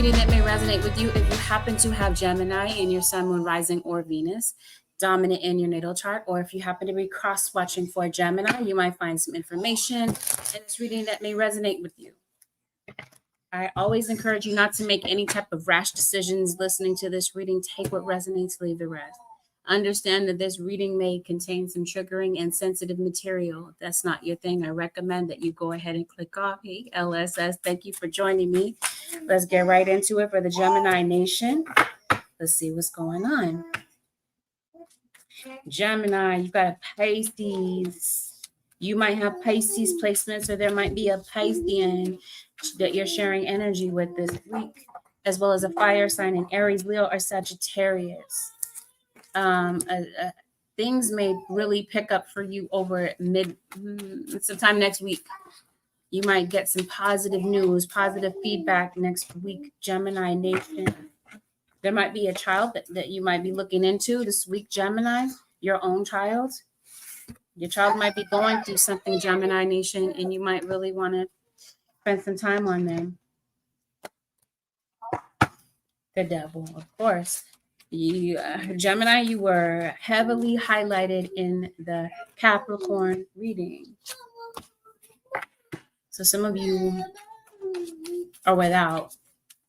reading that may resonate with you if you happen to have Gemini in your sun, moon, rising, or Venus dominant in your natal chart, or if you happen to be cross-watching for Gemini, you might find some information in this reading that may resonate with you. I always encourage you not to make any type of rash decisions listening to this reading. Take what resonates, leave the rest. Understand that this reading may contain some triggering and sensitive material. If that's not your thing, I recommend that you go ahead and click off. Hey, LSS, thank you for joining me. Let's get right into it for the Gemini Nation. Let's see what's going on. Gemini, you got a Pisces. You might have Pisces placements, or there might be a Piscean that you're sharing energy with this week, as well as a fire sign in Aries, Leo, or Sagittarius. Things may really pick up for you over sometime next week. You might get some positive news, positive feedback next week, Gemini Nation. There might be a child that you might be looking into this week, Gemini, your own child. Your child might be going through something, Gemini Nation, and you might really want to spend some time on them. The devil, of course. Gemini, you were heavily highlighted in the Capricorn reading. So some of you are without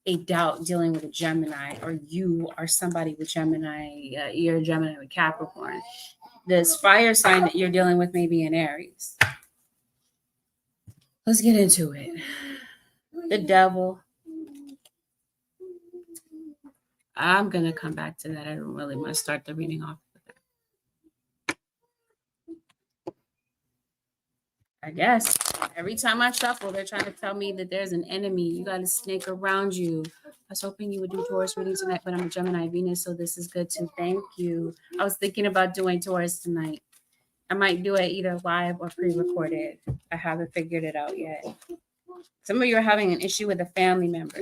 a doubt dealing with a Gemini, or you are somebody with Gemini, you're a Gemini with Capricorn. This fire sign that you're dealing with may be in Aries. Let's get into it. The devil. I'm going to come back to that. I don't really want to start the reading off with that. I guess every time I shuffle, they're trying to tell me that there's an enemy. You got a snake around you. I was hoping you would do Taurus reading tonight, but I'm a Gemini Venus, so this is good too. Thank you. I was thinking about doing Taurus tonight. I might do it either live or pre-recorded. I haven't figured it out yet. Some of you are having an issue with a family member.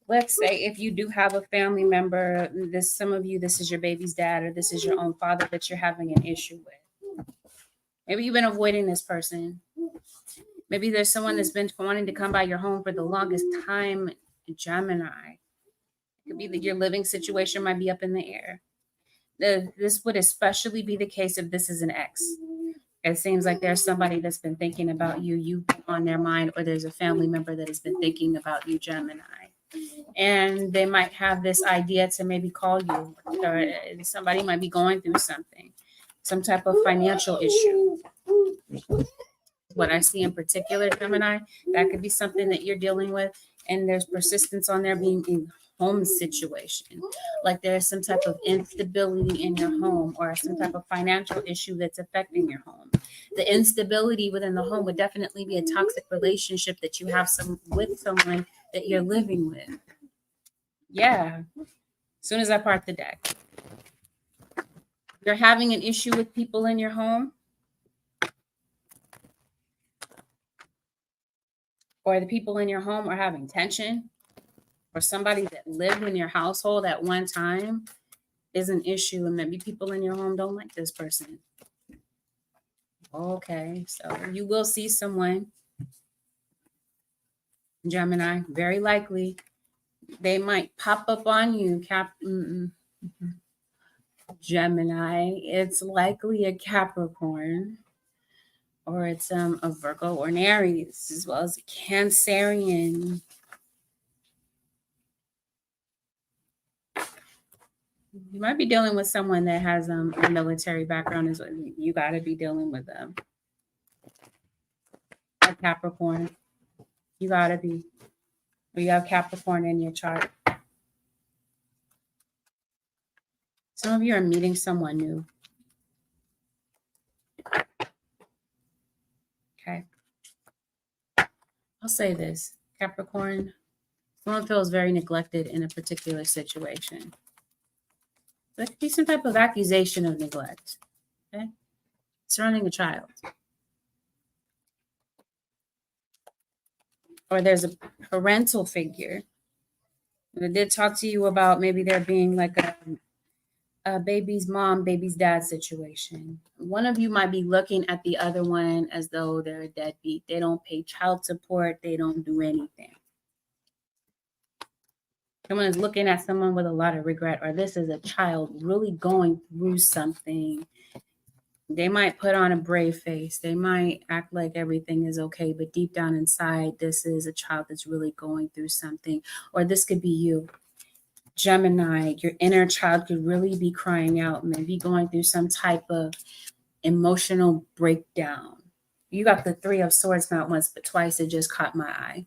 Let's say if you do have a family member, some of you, this is your baby's dad, or this is your own father that you're having an issue with. Maybe you've been avoiding this person. Maybe there's someone that's been wanting to come by your home for the longest time, Gemini. It could be that your living situation might be up in the air. This would especially be the case if this is an ex. It seems like there's somebody that's been thinking about you, you've been on their mind, or there's a family member that has been thinking about you, Gemini. And they might have this idea to maybe call you, or somebody might be going through something, some type of financial issue. What I see in particular, Gemini, that could be something that you're dealing with, and there's persistence on there being in home situation. Like there's some type of instability in your home, or some type of financial issue that's affecting your home. The instability within the home would definitely be a toxic relationship that you have with someone that you're living with. Yeah. As soon as I part the deck. You're having an issue with people in your home, or the people in your home are having tension, or somebody that lived in your household at one time is an issue, and maybe people in your home don't like this person. Okay, so you will see someone, Gemini, very likely. They might pop up on you, Gemini. It's likely a Capricorn, or it's a Virgo or an Aries, as well as a Cancerian. You might be dealing with someone that has a military background. Is what you got to be dealing with them. A Capricorn. You got to be. Or you have Capricorn in your chart. Some of you are meeting someone new. Okay. I'll say this. Capricorn, someone feels very neglected in a particular situation. There could be some type of accusation of neglect, okay, surrounding a child. Or there's a parental figure that did talk to you about maybe there being like a baby's mom, baby's dad situation. One of you might be looking at the other one as though they're a deadbeat. They don't pay child support. They don't do anything. Someone is looking at someone with a lot of regret, or this is a child really going through something. They might put on a brave face. They might act like everything is okay, but deep down inside, this is a child that's really going through something. Or this could be you, Gemini. Your inner child could really be crying out, maybe going through some type of emotional breakdown. You got the Three of Swords not once but twice. It just caught my eye.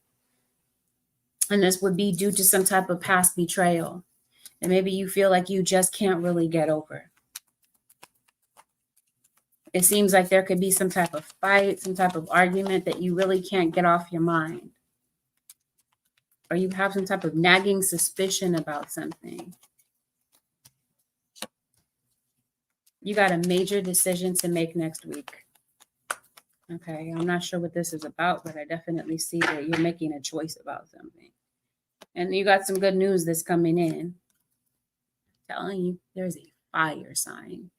And this would be due to some type of past betrayal. And maybe you feel like you just can't really get over. It seems like there could be some type of fight, some type of argument that you really can't get off your mind. Or you have some type of nagging suspicion about something. You got a major decision to make next week. Okay, I'm not sure what this is about, but I definitely see that you're making a choice about something. And you got some good news that's coming in. I'm telling you, there's a fire sign.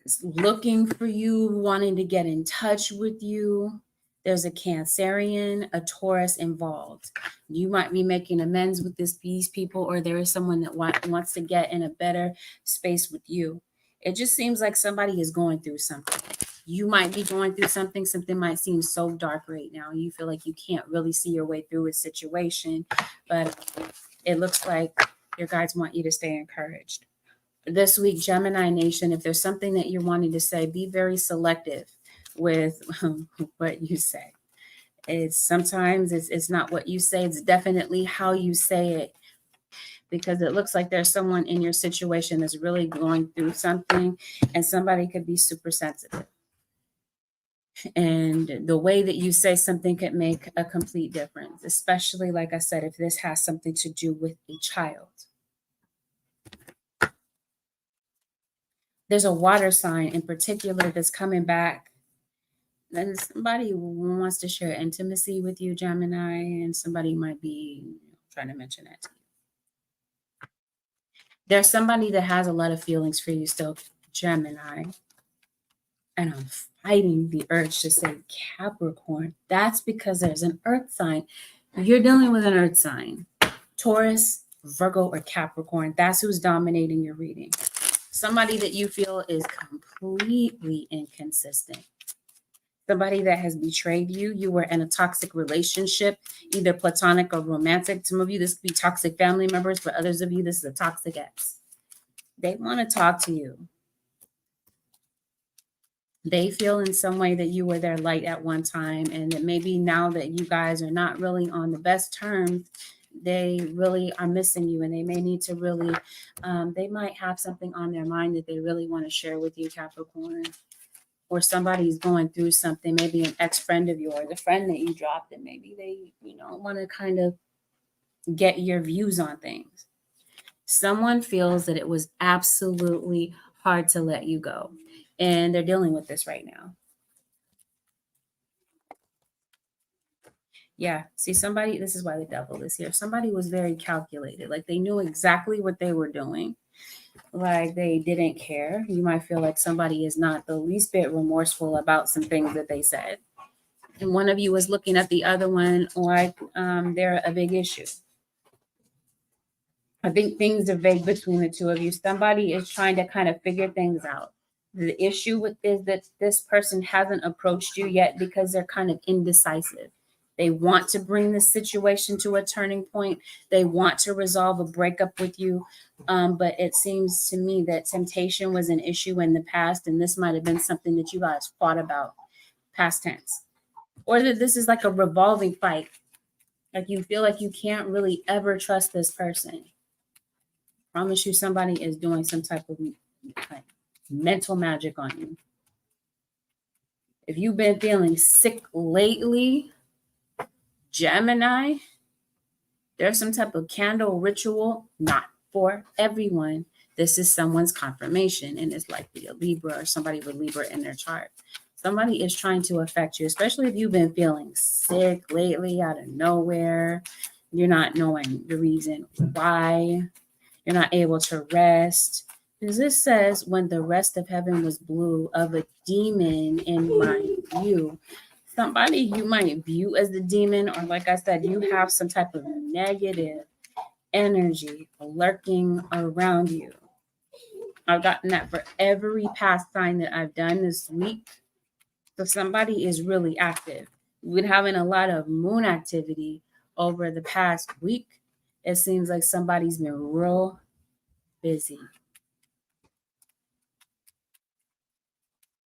It's looking for you, wanting to get in touch with you. There's a Cancerian, a Taurus involved. You might be making amends with these people, or there is someone that wants to get in a better space with you. It just seems like somebody is going through something. You might be going through something. Something might seem so dark right now. You feel like you can't really see your way through a situation, but it looks like your guides want you to stay encouraged. This week, Gemini Nation, if there's something that you're wanting to say, be very selective with what you say. Sometimes it's not what you say, it's definitely how you say it. Because it looks like there's someone in your situation that's really going through something, and somebody could be super sensitive. And the way that you say something could make a complete difference, especially, like I said, if this has something to do with a child. There's a water sign in particular that's coming back. Then somebody wants to share intimacy with you, Gemini, and somebody might be trying to mention that to you. There's somebody that has a lot of feelings for you still, Gemini. And I'm fighting the urge to say Capricorn. That's because there's an earth sign. You're dealing with an earth sign. Taurus, Virgo, or Capricorn. That's who's dominating your reading. Somebody that you feel is completely inconsistent. Somebody that has betrayed you. You were in a toxic relationship, either platonic or romantic. Some of you, this could be toxic family members. For others of you, this is a toxic ex. They want to talk to you. They feel in some way that you were their light at one time, and that maybe now that you guys are not really on the best terms, they really are missing you, and they may need to really, they might have something on their mind that they really want to share with you, Capricorn. Or somebody's going through something, maybe an ex-friend of yours, a friend that you dropped, and maybe they, want to kind of get your views on things. Someone feels that it was absolutely hard to let you go, and they're dealing with this right now. Yeah, see, somebody, this is why the devil is here. Somebody was very calculated. Like, they knew exactly what they were doing. Like, they didn't care. You might feel like somebody is not the least bit remorseful about some things that they said. And one of you is looking at the other one like they're a big issue. I think things are vague between the two of you. Somebody is trying to kind of figure things out. The issue with is that this person hasn't approached you yet because they're kind of indecisive. They want to bring this situation to a turning point. They want to resolve a breakup with you. But it seems to me that temptation was an issue in the past, and this might have been something that you guys fought about, past tense. Or that this is like a revolving fight. Like, you feel like you can't really ever trust this person. I promise you, somebody is doing some type of like mental magic on you. If you've been feeling sick lately, Gemini, there's some type of candle ritual, not for everyone. This is someone's confirmation, and it's likely a Libra or somebody with Libra in their chart. Somebody is trying to affect you, especially if you've been feeling sick lately out of nowhere. You're not knowing the reason why. You're not able to rest. Because this says, when the rest of heaven was blue, of a demon in my view. Somebody you might view as the demon, or like I said, you have some type of negative energy lurking around you. I've gotten that for every past sign that I've done this week. So somebody is really active. We've been having a lot of moon activity over the past week. It seems like somebody's been real busy.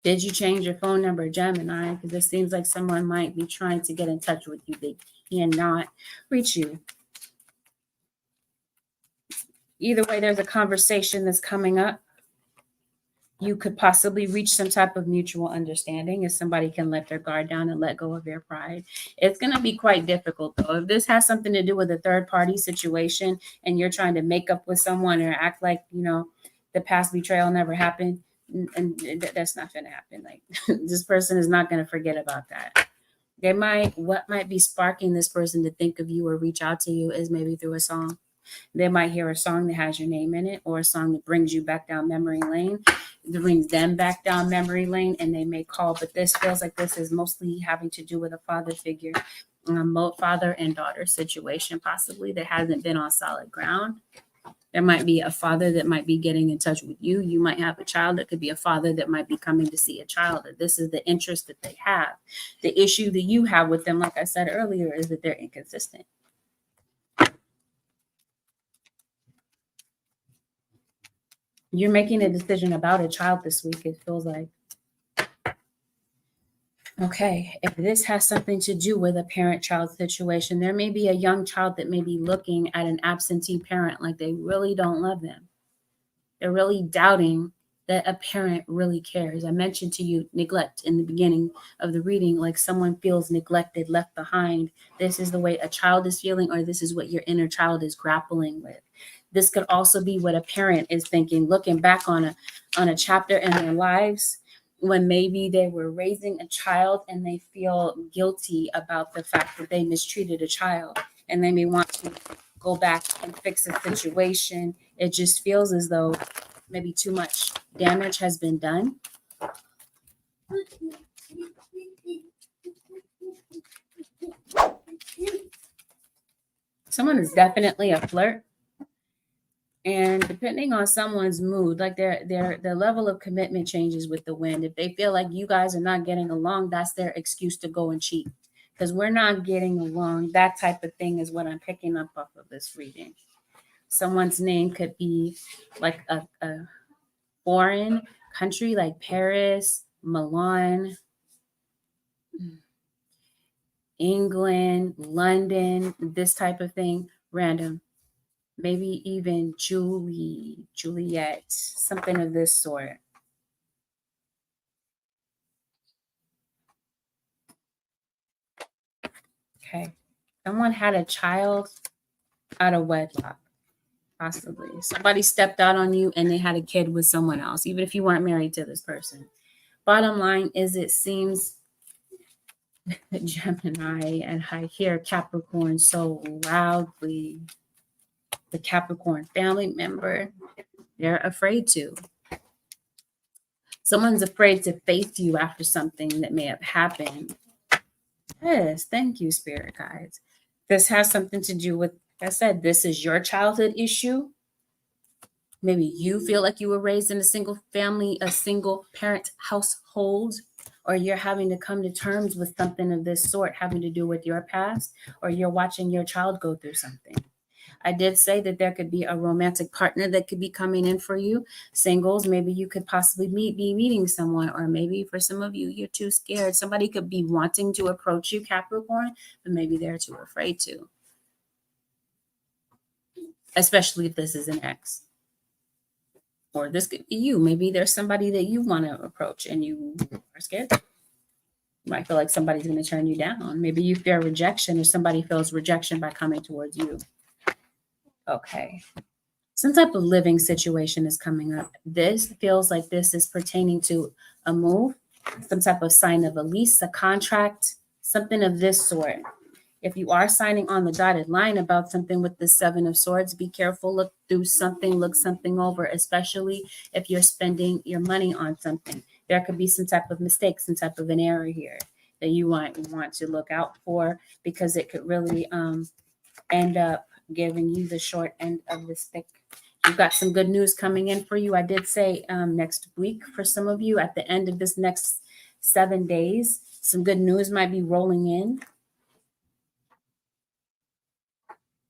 Did you change your phone number, Gemini? Because it seems like someone might be trying to get in touch with you. They cannot reach you. Either way, there's a conversation that's coming up. You could possibly reach some type of mutual understanding if somebody can let their guard down and let go of their pride. It's going to be quite difficult, though. If this has something to do with a third-party situation and you're trying to make up with someone or act like, the past betrayal never happened, and that's not going to happen. Like, this person is not going to forget about that. What might be sparking this person to think of you or reach out to you is maybe through a song. They might hear a song that has your name in it, or a song that brings you back down memory lane, that brings them back down memory lane, and they may call. But this feels like this is mostly having to do with a father figure, father and daughter situation, possibly, that hasn't been on solid ground. There might be a father that might be getting in touch with you. You might have a child. That could be a father that might be coming to see a child. This is the interest that they have. The issue that you have with them, like I said earlier, is that they're inconsistent. You're making a decision about a child this week, it feels like. Okay, if this has something to do with a parent-child situation, there may be a young child that may be looking at an absentee parent like they really don't love them. They're really doubting that a parent really cares. I mentioned to you neglect in the beginning of the reading, like someone feels neglected, left behind. This is the way a child is feeling, or this is what your inner child is grappling with. This could also be what a parent is thinking, looking back on a chapter in their lives when maybe they were raising a child and they feel guilty about the fact that they mistreated a child, and they may want to go back and fix a situation. It just feels as though maybe too much damage has been done. Someone is definitely a flirt. And depending on someone's mood, like their level of commitment changes with the wind. If they feel like you guys are not getting along, that's their excuse to go and cheat. Because we're not getting along. That type of thing is what I'm picking up off of this reading. Someone's name could be like a foreign country, like Paris, Milan, England, London, this type of thing, random. Maybe even Juliet, something of this sort. Okay. Someone had a child out of wedlock, possibly. Somebody stepped out on you and they had a kid with someone else, even if you weren't married to this person. Bottom line is, it seems Gemini, and I hear Capricorn so loudly. The Capricorn family member, they're afraid to. Someone's afraid to face you after something that may have happened. Yes, thank you, spirit guides. This has something to do with, like I said, this is your childhood issue. Maybe you feel like you were raised in a single family, a single parent household, or you're having to come to terms with something of this sort having to do with your past, or you're watching your child go through something. I did say that there could be a romantic partner that could be coming in for you. Singles, maybe you could possibly be meeting someone, or maybe for some of you, you're too scared. Somebody could be wanting to approach you, Capricorn, but maybe they're too afraid to. Especially if this is an ex. Or this could be you. Maybe there's somebody that you want to approach and you are scared. You might feel like somebody's going to turn you down. Maybe you fear rejection, or somebody feels rejection by coming towards you. Okay. Some type of living situation is coming up. This feels like this is pertaining to a move, some type of sign of a lease, a contract, something of this sort. If you are signing on the dotted line about something with the Seven of Swords, be careful. Look through something, look something over, especially if you're spending your money on something. There could be some type of mistake, some type of an error here that you might want to look out for, because it could really end up giving you the short end of the stick. You've got some good news coming in for you. I did say next week for some of you, at the end of this next 7 days, some good news might be rolling in,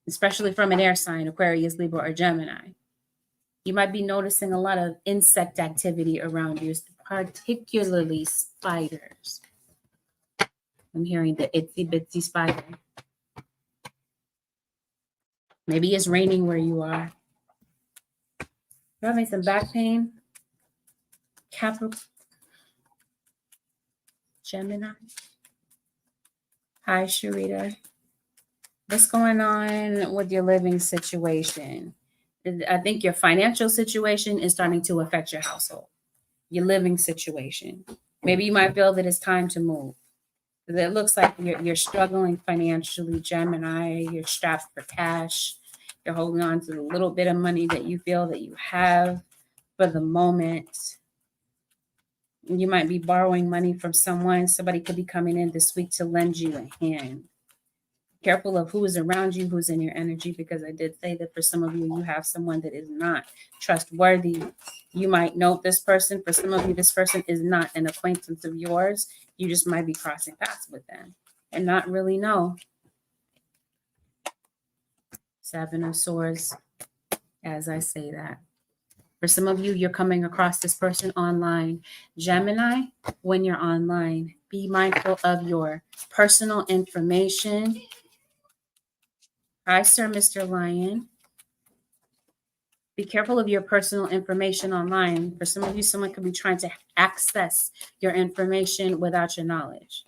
especially from an air sign, Aquarius, Libra, or Gemini. You might be noticing a lot of insect activity around you, particularly spiders. I'm hearing the itsy bitsy spider. Maybe it's raining where you are. You're having some back pain. Capricorn, Gemini. Hi, Sharita. What's going on with your living situation? I think your financial situation is starting to affect your household, your living situation. Maybe you might feel that it's time to move. It looks like you're struggling financially, Gemini. You're strapped for cash. You're holding on to the little bit of money that you feel that you have for the moment. You might be borrowing money from someone. Somebody could be coming in this week to lend you a hand. Careful of who is around you, who's in your energy, because I did say that for some of you, you have someone that is not trustworthy. You might know this person. For some of you, this person is not an acquaintance of yours. You just might be crossing paths with them and not really know. Seven of Swords, as I say that. For some of you, you're coming across this person online. Gemini, when you're online, be mindful of your personal information. Hi, Sir, Mr. Lion. Be careful of your personal information online. For some of you, someone could be trying to access your information without your knowledge.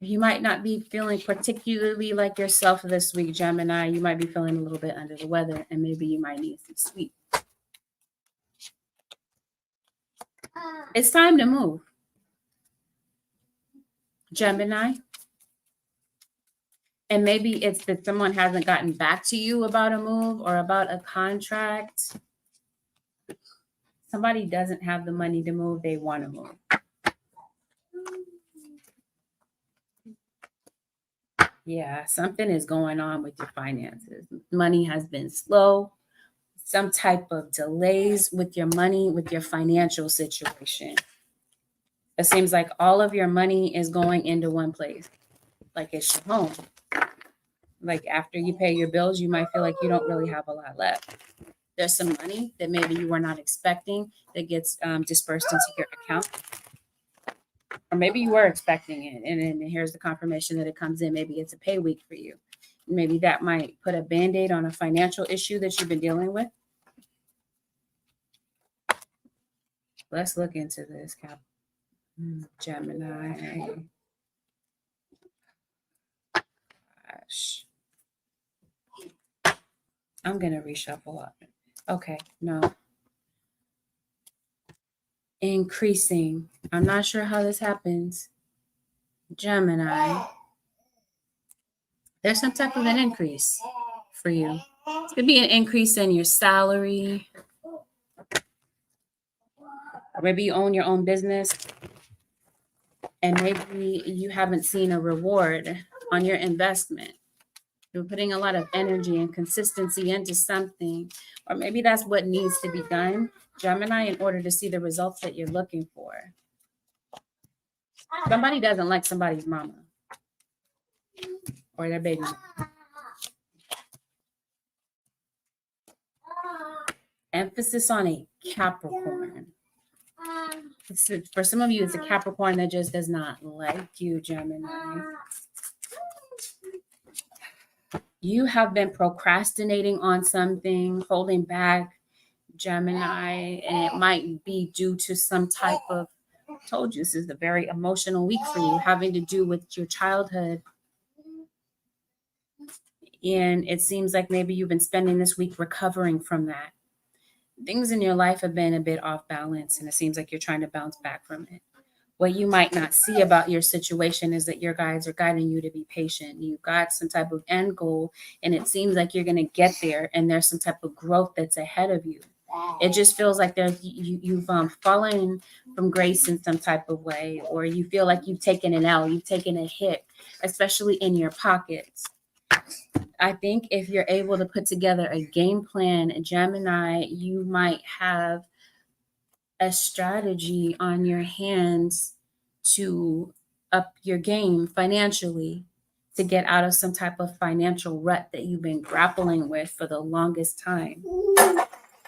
You might not be feeling particularly like yourself this week, Gemini. You might be feeling a little bit under the weather, and maybe you might need some sleep. It's time to move, Gemini. And maybe it's that someone hasn't gotten back to you about a move or about a contract. Somebody doesn't have the money to move. They want to move. Yeah, something is going on with your finances. Money has been slow. Some type of delays with your money, with your financial situation. It seems like all of your money is going into one place, like it's your home. Like after you pay your bills, you might feel like you don't really have a lot left. There's some money that maybe you were not expecting that gets dispersed into your account. Or maybe you were expecting it, and then here's the confirmation that it comes in. Maybe it's a pay week for you. Maybe that might put a Band-Aid on a financial issue that you've been dealing with. Let's look into this, Gemini. Gosh. I'm going to reshuffle up. Okay, no. Increasing. I'm not sure how this happens. Gemini. There's some type of an increase for you. It could be an increase in your salary. Or maybe you own your own business. And maybe you haven't seen a reward on your investment. You're putting a lot of energy and consistency into something. Or maybe that's what needs to be done, Gemini, in order to see the results that you're looking for. Somebody doesn't like somebody's mama or their baby. Emphasis on a Capricorn. For some of you, it's a Capricorn that just does not like you, Gemini. You have been procrastinating on something, holding back, Gemini, and it might be due to some type of, I told you, this is a very emotional week for you, having to do with your childhood. And it seems like maybe you've been spending this week recovering from that. Things in your life have been a bit off balance, and it seems like you're trying to bounce back from it. What you might not see about your situation is that your guides are guiding you to be patient. You've got some type of end goal, and it seems like you're going to get there, and there's some type of growth that's ahead of you. It just feels like you've fallen from grace in some type of way, or you feel like you've taken an L, you've taken a hit, especially in your pockets. I think if you're able to put together a game plan, Gemini, you might have a strategy on your hands to up your game financially, to get out of some type of financial rut that you've been grappling with for the longest time.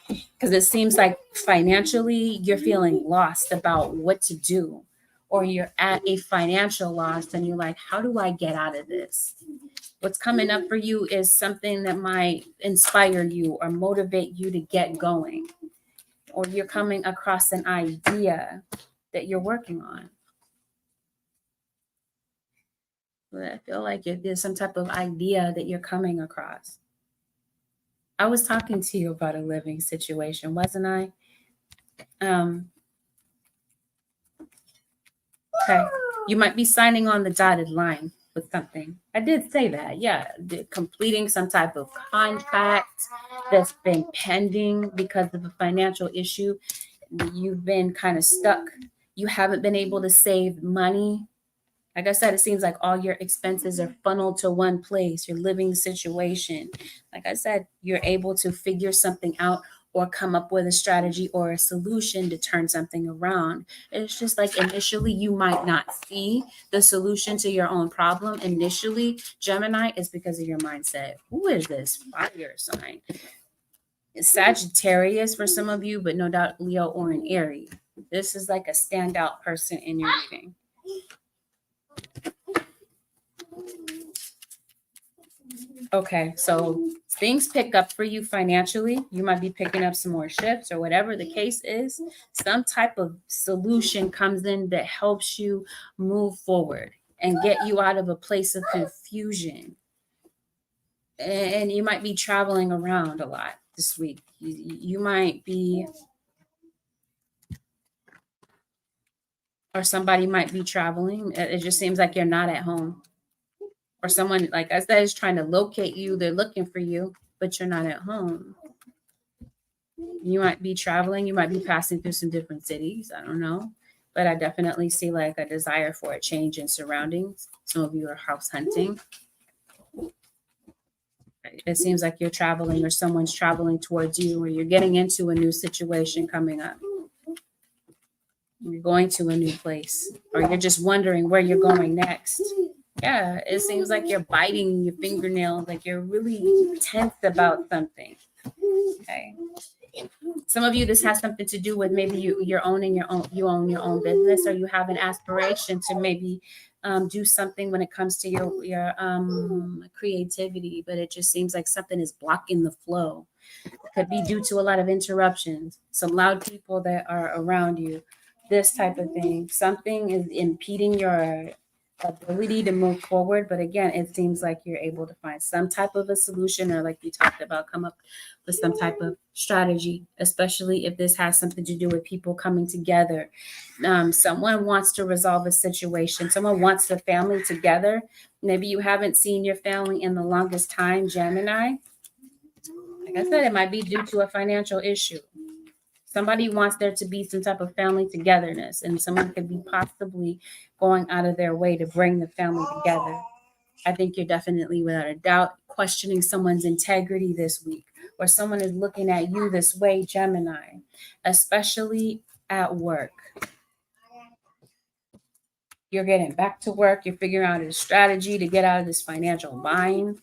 Because it seems like financially you're feeling lost about what to do, or you're at a financial loss and you're like, how do I get out of this? What's coming up for you is something that might inspire you or motivate you to get going, or you're coming across an idea that you're working on. I feel like there's some type of idea that you're coming across. I was talking to you about a living situation, wasn't I? Okay. You might be signing on the dotted line with something. I did say that. Yeah. Completing some type of contract that's been pending because of a financial issue. You've been kind of stuck. You haven't been able to save money. Like I said, it seems like all your expenses are funneled to one place, your living situation. Like I said, you're able to figure something out or come up with a strategy or a solution to turn something around. It's just like initially you might not see the solution to your own problem. Initially, Gemini, is because of your mindset. Who is this fire sign? It's Sagittarius for some of you, but no doubt Leo or an Aries. This is like a standout person in your reading. Okay, so things pick up for you financially. You might be picking up some more shifts or whatever the case is. Some type of solution comes in that helps you move forward and get you out of a place of confusion. And you might be traveling around a lot this week. You might be, or somebody might be traveling. It just seems like you're not at home. Or someone, like I said, is trying to locate you. They're looking for you, but you're not at home. You might be traveling. You might be passing through some different cities. I don't know. But I definitely see like a desire for a change in surroundings. Some of you are house hunting. It seems like you're traveling or someone's traveling towards you, or you're getting into a new situation coming up. You're going to a new place, or you're just wondering where you're going next. Yeah, it seems like you're biting your fingernails, like you're really tense about something. Okay. Some of you, this has something to do with maybe you own your own business, or you have an aspiration to maybe do something when it comes to your creativity, but it just seems like something is blocking the flow. It could be due to a lot of interruptions, some loud people that are around you, this type of thing. Something is impeding your ability to move forward. But again, it seems like you're able to find some type of a solution, or like we talked about, come up with some type of strategy, especially if this has something to do with people coming together. Someone wants to resolve a situation. Someone wants the family together. Maybe you haven't seen your family in the longest time, Gemini. Like I said, it might be due to a financial issue. Somebody wants there to be some type of family togetherness, and someone could be possibly going out of their way to bring the family together. I think you're definitely, without a doubt, questioning someone's integrity this week, or someone is looking at you this way, Gemini, especially at work. You're getting back to work. You're figuring out a strategy to get out of this financial bind.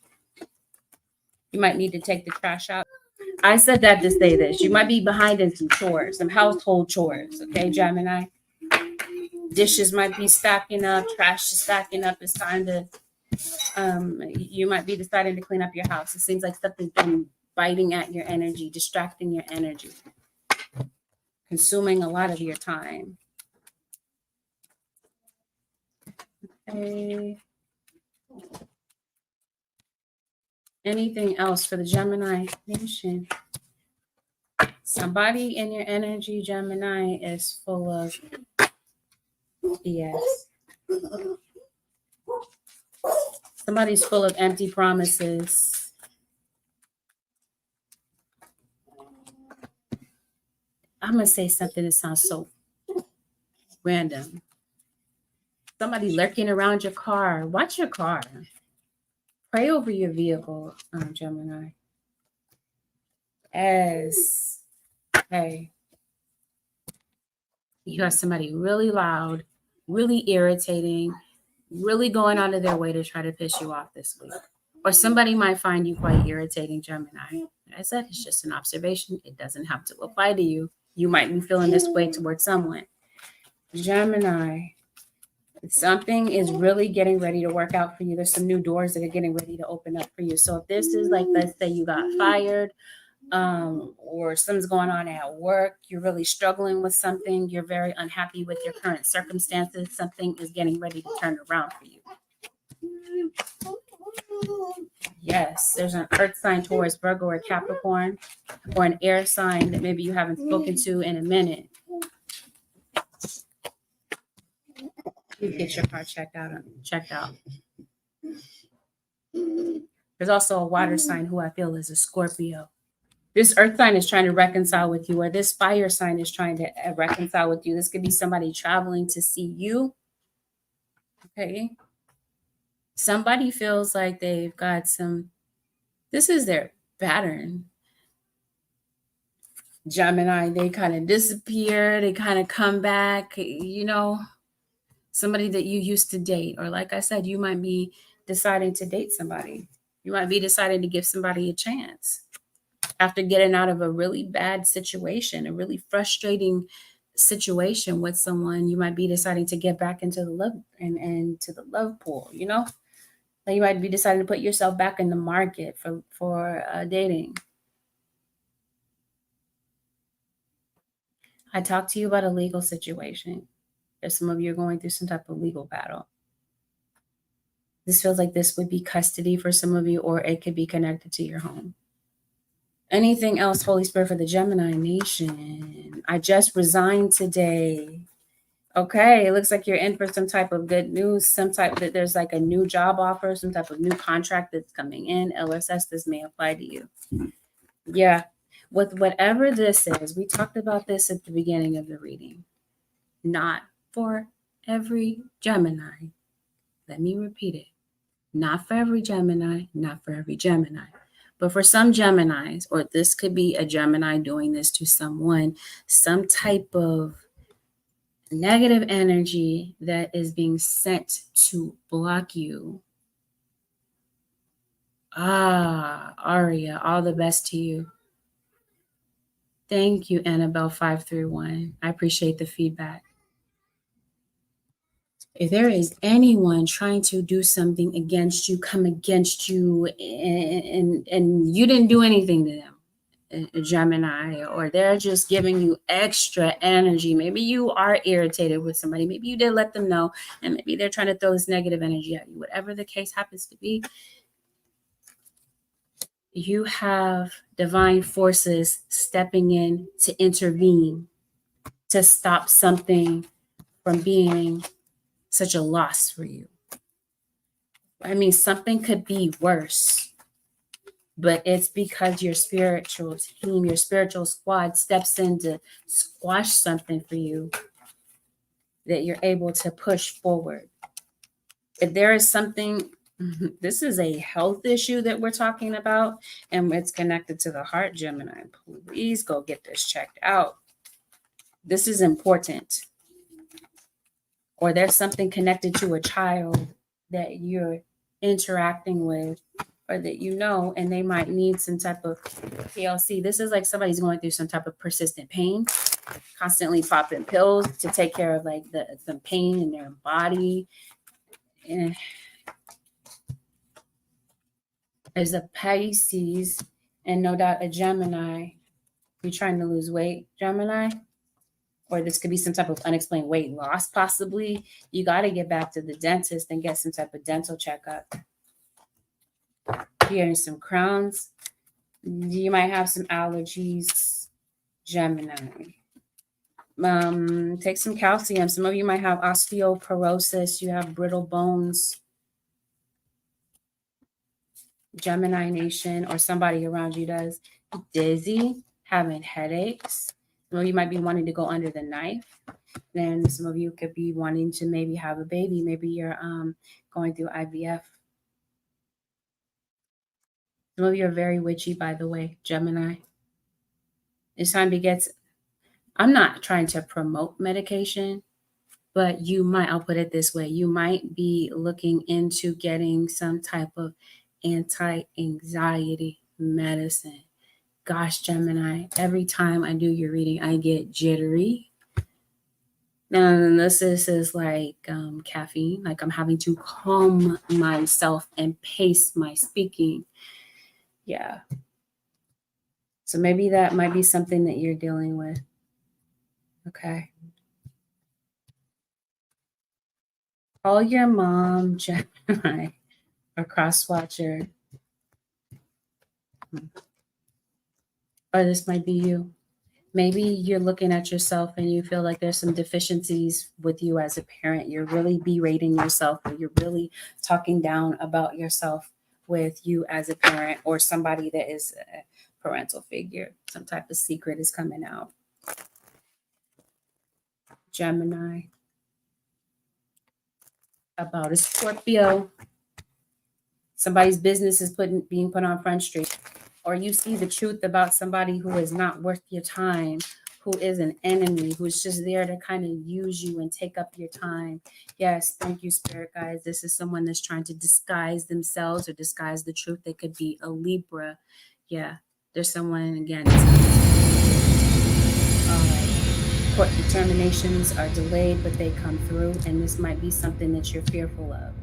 You might need to take the trash out. I said that to say this. You might be behind in some chores, some household chores. Okay, Gemini. Dishes might be stacking up, trash is stacking up. It's time to, you might be deciding to clean up your house. It seems like something's been biting at your energy, distracting your energy, consuming a lot of your time. Okay. Anything else for the Gemini nation? Somebody in your energy, Gemini, is full of BS. Somebody's full of empty promises. I'm going to say something that sounds so random. Somebody lurking around your car. Watch your car. Pray over your vehicle, Gemini. As, hey, you have somebody really loud, really irritating, really going out of their way to try to piss you off this week. Or somebody might find you quite irritating, Gemini. Like I said, it's just an observation. It doesn't have to apply to you. You might be feeling this way towards someone. Gemini, something is really getting ready to work out for you. There's some new doors that are getting ready to open up for you. So if this is like, let's say you got fired, or something's going on at work, you're really struggling with something, you're very unhappy with your current circumstances, something is getting ready to turn around for you. Yes, there's an earth sign towards Virgo or Capricorn, or an air sign that maybe you haven't spoken to in a minute. You get your card checked out. There's also a water sign who I feel is a Scorpio. This earth sign is trying to reconcile with you, or this fire sign is trying to reconcile with you. This could be somebody traveling to see you. Okay. Somebody feels like they've got this is their pattern. Gemini, they kind of disappear. They kind of come back, somebody that you used to date. Or like I said, you might be deciding to date somebody. You might be deciding to give somebody a chance. After getting out of a really bad situation, a really frustrating situation with someone, you might be deciding to get back into the love and to the love pool, Like you might be deciding to put yourself back in the market for dating. I talked to you about a legal situation. There's some of you are going through some type of legal battle. This feels like this would be custody for some of you, or it could be connected to your home. Anything else, Holy Spirit, for the Gemini nation? I just resigned today. Okay, it looks like you're in for some type of good news, that there's like a new job offer, some type of new contract that's coming in. LSS, this may apply to you. Yeah, with whatever this is, we talked about this at the beginning of the reading. Not for every Gemini. Let me repeat it. Not for every Gemini, not for every Gemini. But for some Geminis, or this could be a Gemini doing this to someone, some type of negative energy that is being sent to block you. Aria, all the best to you. Thank you, Annabelle 531. I appreciate the feedback. If there is anyone trying to do something against you, come against you, and you didn't do anything to them, a Gemini, or they're just giving you extra energy. Maybe you are irritated with somebody. Maybe you did let them know, and maybe they're trying to throw this negative energy at you. Whatever the case happens to be, you have divine forces stepping in to intervene, to stop something from being such a loss for you. I mean, something could be worse, but it's because your spiritual team, your spiritual squad steps in to squash something for you that you're able to push forward. If there is something, this is a health issue that we're talking about, and it's connected to the heart, Gemini. Please go get this checked out. This is important. Or there's something connected to a child that you're interacting with, or that and they might need some type of TLC. This is like somebody's going through some type of persistent pain, constantly popping pills to take care of like the pain in their body. And there's a Pisces and no doubt a Gemini. You're trying to lose weight, Gemini? Or this could be some type of unexplained weight loss, possibly. You got to get back to the dentist and get some type of dental checkup. Hearing some crowns. You might have some allergies, Gemini. Take some calcium. Some of you might have osteoporosis. You have brittle bones. Gemini nation, or somebody around you does. Dizzy, having headaches. Some of you might be wanting to go under the knife. Then some of you could be wanting to maybe have a baby. Maybe you're going through IVF. Some of you are very witchy, by the way, Gemini. It's time to get, I'm not trying to promote medication, but you might, I'll put it this way, you might be looking into getting some type of anti-anxiety medicine. Gosh, Gemini, every time I do your reading, I get jittery. And this is like caffeine, like I'm having to calm myself and pace my speaking. Yeah. So maybe that might be something that you're dealing with. Okay. Call your mom, Gemini, or cross watcher. Or this might be you. Maybe you're looking at yourself and you feel like there's some deficiencies with you as a parent. You're really berating yourself, or you're really talking down about yourself with you as a parent, or somebody that is a parental figure. Some type of secret is coming out. Gemini. About a Scorpio. Somebody's business is being put on Front Street, or you see the truth about somebody who is not worth your time, who is an enemy, who's just there to kind of use you and take up your time. Yes, thank you, Spirit guys. This is someone that's trying to disguise themselves or disguise the truth. They could be a Libra. Yeah, there's someone, again. Court determinations are delayed, but they come through, and this might be something that you're fearful of.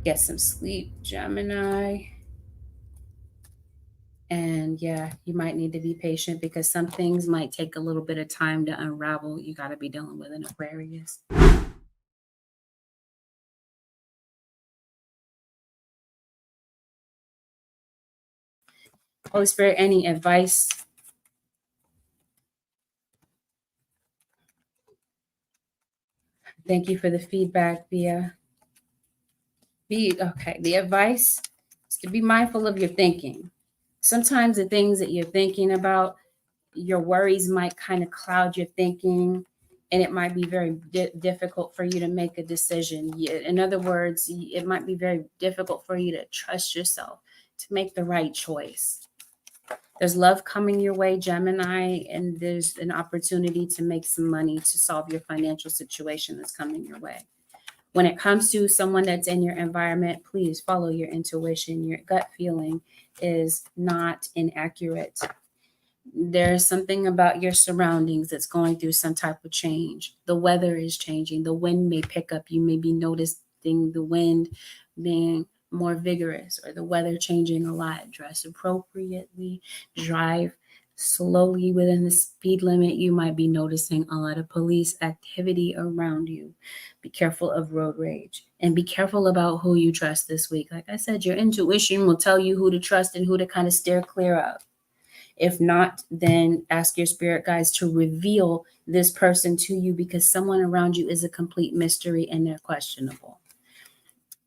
Get some sleep, Gemini. And yeah, you might need to be patient because some things might take a little bit of time to unravel. You got to be dealing with an Aquarius. Holy Spirit, any advice? Thank you for the feedback, Bia. Okay. The advice is to be mindful of your thinking. Sometimes the things that you're thinking about, your worries might kind of cloud your thinking, and it might be very difficult for you to make a decision. In other words, it might be very difficult for you to trust yourself to make the right choice. There's love coming your way, Gemini, and there's an opportunity to make some money to solve your financial situation that's coming your way. When it comes to someone that's in your environment, please follow your intuition. Your gut feeling is not inaccurate. There's something about your surroundings that's going through some type of change. The weather is changing. The wind may pick up. You may be noticing the wind being more vigorous, or the weather changing a lot. Dress appropriately. Drive slowly within the speed limit. You might be noticing a lot of police activity around you. Be careful of road rage, and be careful about who you trust this week. Like I said, your intuition will tell you who to trust and who to kind of steer clear of. If not, then ask your spirit guides to reveal this person to you, because someone around you is a complete mystery and they're questionable.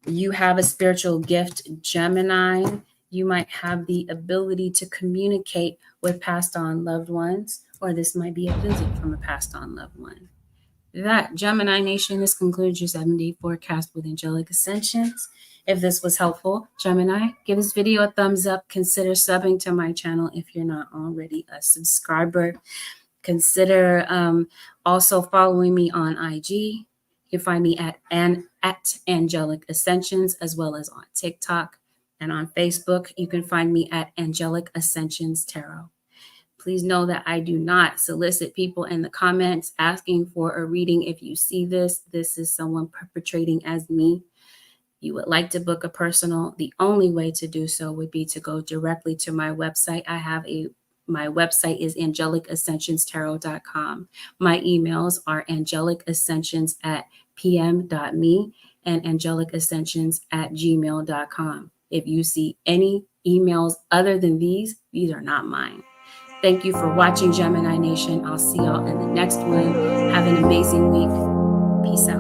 You have a spiritual gift, Gemini. You might have the ability to communicate with passed on loved ones, or this might be a visit from a passed on loved one. That, Gemini Nation, this concludes your 7-day forecast with Angelic Ascensions. If this was helpful, Gemini, give this video a thumbs up. Consider subbing to my channel if you're not already a subscriber. Consider also following me on IG. You can find me at Angelic Ascensions, as well as on TikTok. And on Facebook, you can find me at Angelic Ascensions Tarot. Please know that I do not solicit people in the comments asking for a reading. If you see this, this is someone perpetrating as me. You would like to book a personal, the only way to do so would be to go directly to my website. My website is AngelicAscensionsTarot.com. My emails are AngelicAscensions@pm.me and AngelicAscensions@gmail.com. If you see any emails other than these are not mine. Thank you for watching, Gemini Nation. I'll see y'all in the next one. Have an amazing week. Peace out.